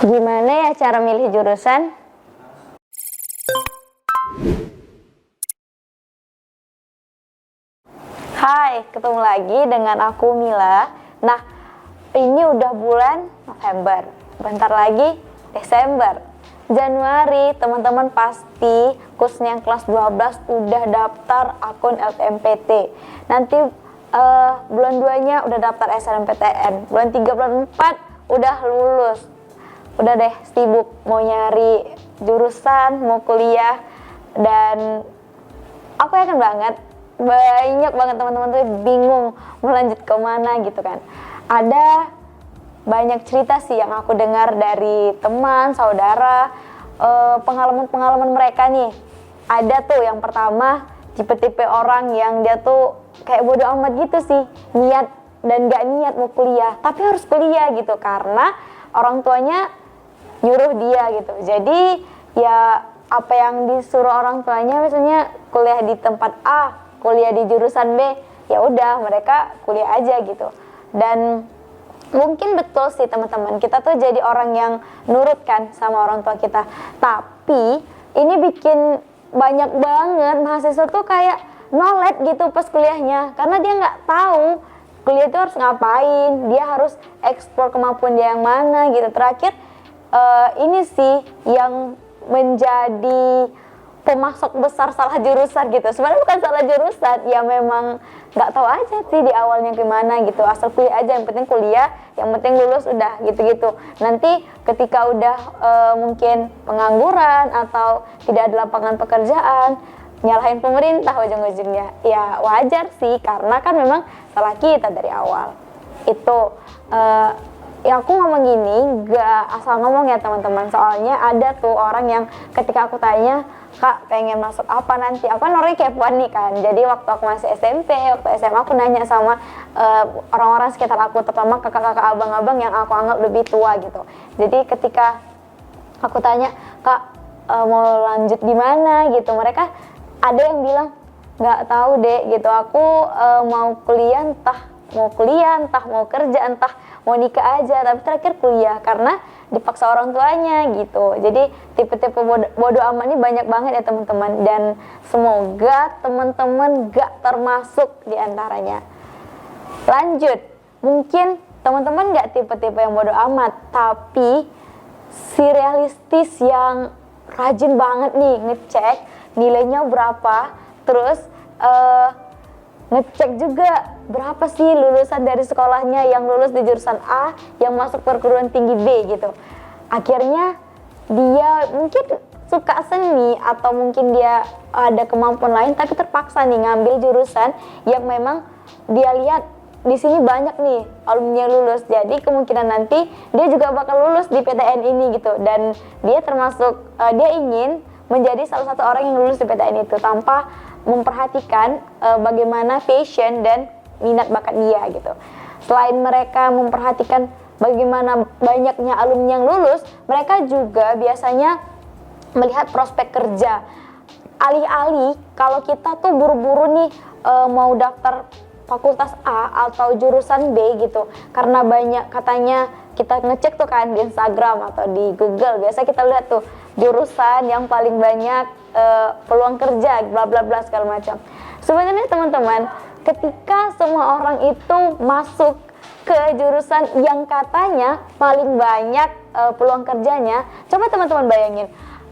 Gimana ya cara milih jurusan? Hai, ketemu lagi dengan aku Mila. Nah, ini udah bulan November. Bentar lagi Desember. Januari, teman-teman pasti khususnya yang kelas 12 udah daftar akun LTMPT. Nanti bulan 2-nya udah daftar SNMPTN. Bulan 3, bulan 4 udah lulus. Udah deh sibuk mau nyari jurusan, mau kuliah, dan aku yakin banget banyak banget teman-teman tuh bingung mau lanjut ke mana gitu kan. Ada banyak cerita sih yang aku dengar dari teman, saudara, pengalaman-pengalaman mereka nih. Ada tuh yang pertama tipe-tipe orang yang dia tuh kayak bodo amat gitu sih, niat dan gak niat mau kuliah, tapi harus kuliah gitu karena orang tuanya nyuruh dia gitu. Jadi ya apa yang disuruh orang tuanya, misalnya kuliah di tempat A, kuliah di jurusan B, ya udah mereka kuliah aja gitu. Dan mungkin betul sih teman-teman, kita tuh jadi orang yang nurut kan sama orang tua kita. Tapi ini bikin banyak banget mahasiswa tuh kayak nolet gitu pas kuliahnya, karena dia nggak tahu kuliah itu harus ngapain, dia harus eksplor kemampuan dia yang mana gitu. Terakhir ini sih yang menjadi pemasok besar salah jurusan gitu. Sebenarnya bukan salah jurusan, ya memang nggak tahu aja sih di awalnya gimana gitu. Asal kuliah aja, yang penting kuliah, yang penting lulus udah gitu-gitu. Nanti ketika udah mungkin pengangguran atau tidak ada lapangan pekerjaan, nyalahin pemerintah ujung-ujungnya. Ya wajar sih, karena kan memang salah kita dari awal. Itu ya aku ngomong gini gak asal ngomong ya teman-teman, soalnya ada tuh orang yang ketika aku tanya, Kak pengen masuk apa nanti, aku kan orangnya kepoan nih kan. Jadi waktu aku masih SMP, waktu SMA aku nanya sama orang-orang sekitar aku, terutama kakak-kakak, abang-abang yang aku anggap lebih tua gitu. Jadi ketika aku tanya, Kak mau lanjut di mana gitu, mereka ada yang bilang nggak tahu deh gitu, aku mau kuliah, entah mau kerja, entah mau nikah aja, tapi terakhir kuliah karena dipaksa orang tuanya gitu. Jadi tipe-tipe bodo amat ini banyak banget ya teman-teman, dan semoga teman-teman gak termasuk di antaranya. Lanjut, mungkin teman-teman gak tipe-tipe yang bodo amat, tapi si realistis yang rajin banget nih ngecek nilainya berapa, terus ngecek juga berapa sih lulusan dari sekolahnya yang lulus di jurusan A yang masuk perguruan tinggi B gitu. Akhirnya dia mungkin suka seni atau mungkin dia ada kemampuan lain, tapi terpaksa nih ngambil jurusan yang memang dia lihat di sini banyak nih alumni yang lulus. Jadi kemungkinan nanti dia juga bakal lulus di PTN ini gitu, dan dia termasuk dia ingin menjadi salah satu orang yang lulus di PTN itu tanpa memperhatikan bagaimana passion dan minat bakat dia gitu. Selain mereka memperhatikan bagaimana banyaknya alumni yang lulus, mereka juga biasanya melihat prospek kerja. Alih-alih kalau kita tuh buru-buru nih mau daftar fakultas A atau jurusan B gitu, karena banyak katanya kita ngecek tuh kan di Instagram atau di Google, biasa kita lihat tuh jurusan yang paling banyak peluang kerja, bla bla bla segala macam. Sebenarnya teman-teman, ketika semua orang itu masuk ke jurusan yang katanya paling banyak peluang kerjanya, coba teman-teman bayangin,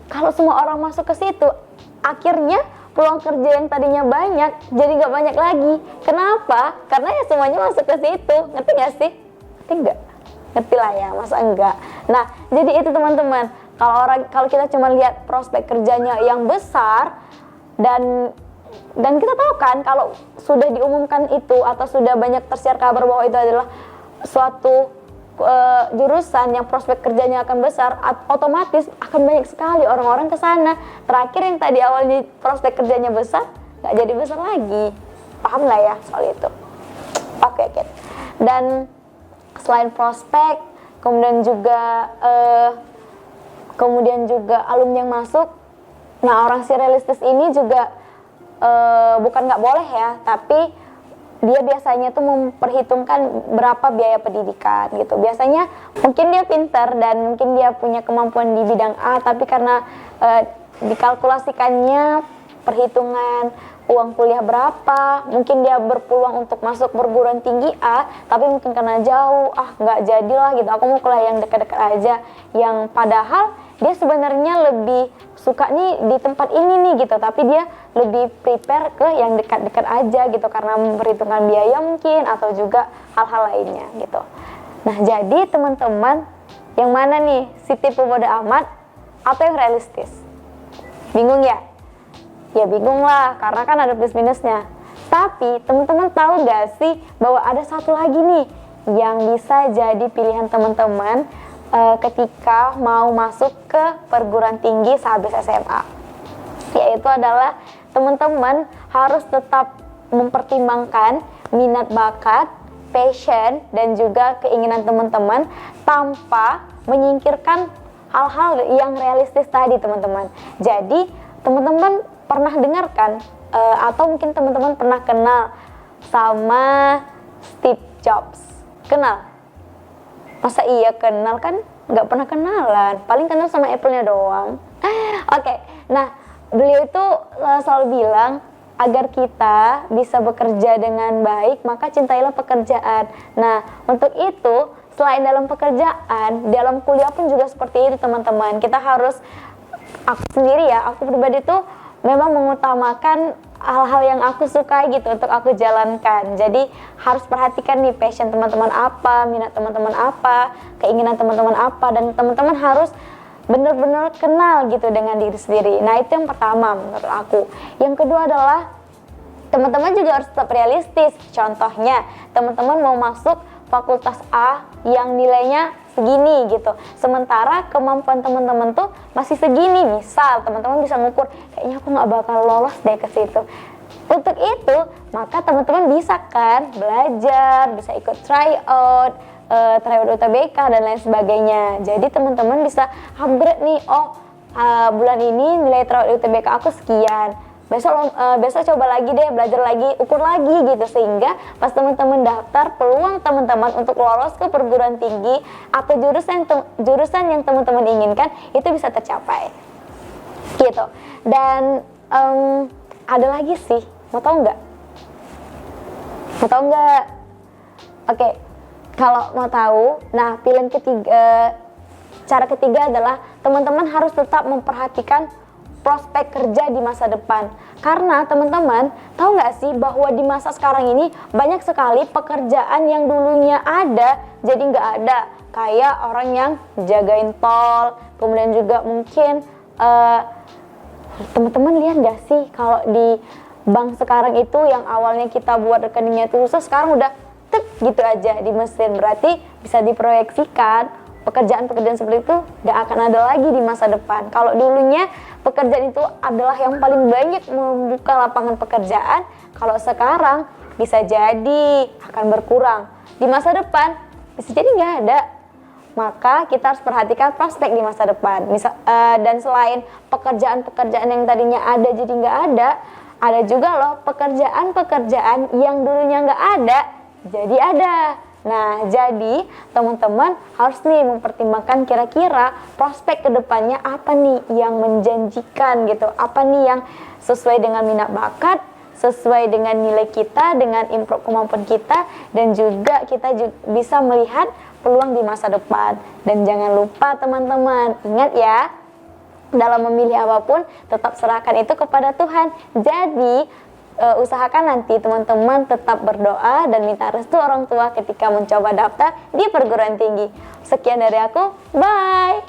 kalau semua orang masuk ke situ, akhirnya peluang kerja yang tadinya banyak jadi nggak banyak lagi. Kenapa? Karena ya semuanya masuk ke situ. Ngerti nggak sih? Ngerti nggak? Ngerti lah ya, masa enggak? Nah, jadi itu teman-teman. Kalau kita cuma lihat prospek kerjanya yang besar, dan kita tahu kan kalau sudah diumumkan itu atau sudah banyak tersiar kabar bahwa itu adalah suatu jurusan yang prospek kerjanya akan besar, otomatis akan banyak sekali orang-orang ke sana. Terakhir yang tadi awalnya prospek kerjanya besar, nggak jadi besar lagi. Paham lah ya soal itu? Oke. Dan selain prospek, kemudian juga alumni yang masuk. Nah, orang si realistis ini juga bukan nggak boleh ya, tapi dia biasanya tuh memperhitungkan berapa biaya pendidikan gitu. Biasanya mungkin dia pintar dan mungkin dia punya kemampuan di bidang A, tapi karena dikalkulasikannya perhitungan uang kuliah berapa, mungkin dia berpeluang untuk masuk perguruan tinggi A, tapi mungkin karena jauh, nggak jadilah gitu, aku mau kuliah yang dekat-dekat aja, yang padahal dia sebenarnya lebih suka nih di tempat ini nih gitu, tapi dia lebih prepare ke yang dekat-dekat aja gitu karena memperhitungkan biaya mungkin atau juga hal-hal lainnya gitu. Nah, jadi teman-teman, yang mana nih, si tipe bodo amat atau yang realistis? Bingung ya? Ya bingung lah, karena kan ada plus minusnya. Tapi teman-teman tahu gak sih bahwa ada satu lagi nih yang bisa jadi pilihan teman-teman ketika mau masuk ke perguruan tinggi sehabis SMA, yaitu adalah teman-teman harus tetap mempertimbangkan minat bakat, passion, dan juga keinginan teman-teman tanpa menyingkirkan hal-hal yang realistis tadi, teman-teman. Jadi teman-teman pernah dengarkan atau mungkin teman-teman pernah kenal sama Steve Jobs? Kenal? Masa iya kenal, kan nggak pernah kenalan, paling kenal sama Apple-nya doang. Oke. Nah, beliau itu selalu bilang agar kita bisa bekerja dengan baik, maka cintailah pekerjaan. Nah, untuk itu selain dalam pekerjaan, dalam kuliah pun juga seperti itu, teman-teman. Kita harus, aku sendiri ya, aku pribadi tuh memang mengutamakan hal-hal yang aku sukai gitu untuk aku jalankan. Jadi harus perhatikan nih passion teman-teman apa, minat teman-teman apa, keinginan teman-teman apa, dan teman-teman harus benar-benar kenal gitu dengan diri sendiri. Nah, itu yang pertama menurut aku. Yang kedua adalah teman-teman juga harus tetap realistis. Contohnya, teman-teman mau masuk fakultas A yang nilainya segini gitu, sementara kemampuan teman-teman tuh masih segini. Misal teman-teman bisa ngukur, kayaknya aku nggak bakal lolos deh ke situ. Untuk itu maka teman-teman bisa kan belajar, bisa ikut tryout UTBK dan lain sebagainya. Jadi teman-teman bisa upgrade nih, bulan ini nilai tryout UTBK aku sekian, besok coba lagi deh, belajar lagi, ukur lagi gitu, sehingga pas teman-teman daftar, peluang teman-teman untuk lolos ke perguruan tinggi atau jurusan yang teman-teman inginkan itu bisa tercapai gitu. Dan ada lagi sih, mau tahu nggak? Oke, kalau mau tahu, nah pilihan ketiga, cara ketiga adalah teman-teman harus tetap memperhatikan prospek kerja di masa depan. Karena teman-teman tahu nggak sih bahwa di masa sekarang ini banyak sekali pekerjaan yang dulunya ada jadi nggak ada. Kayak orang yang jagain tol, kemudian juga mungkin teman-teman lihat nggak sih kalau di bank sekarang itu yang awalnya kita buat rekeningnya itu susah, sekarang udah tek gitu aja di mesin. Berarti bisa diproyeksikan pekerjaan-pekerjaan seperti itu gak akan ada lagi di masa depan. Kalau dulunya pekerjaan itu adalah yang paling banyak membuka lapangan pekerjaan, kalau sekarang bisa jadi akan berkurang. Di masa depan bisa jadi gak ada. Maka kita harus perhatikan prospek di masa depan. Dan selain pekerjaan-pekerjaan yang tadinya ada jadi gak ada juga loh pekerjaan-pekerjaan yang dulunya gak ada jadi ada. Nah, jadi teman-teman harus nih mempertimbangkan kira-kira prospek kedepannya apa nih yang menjanjikan gitu, apa nih yang sesuai dengan minat bakat, sesuai dengan nilai kita, dengan improve kemampuan kita, dan juga kita bisa melihat peluang di masa depan. Dan jangan lupa teman-teman, ingat ya, dalam memilih apapun tetap serahkan itu kepada Tuhan. Jadi usahakan nanti teman-teman tetap berdoa dan minta restu orang tua ketika mencoba daftar di perguruan tinggi. Sekian dari aku, bye.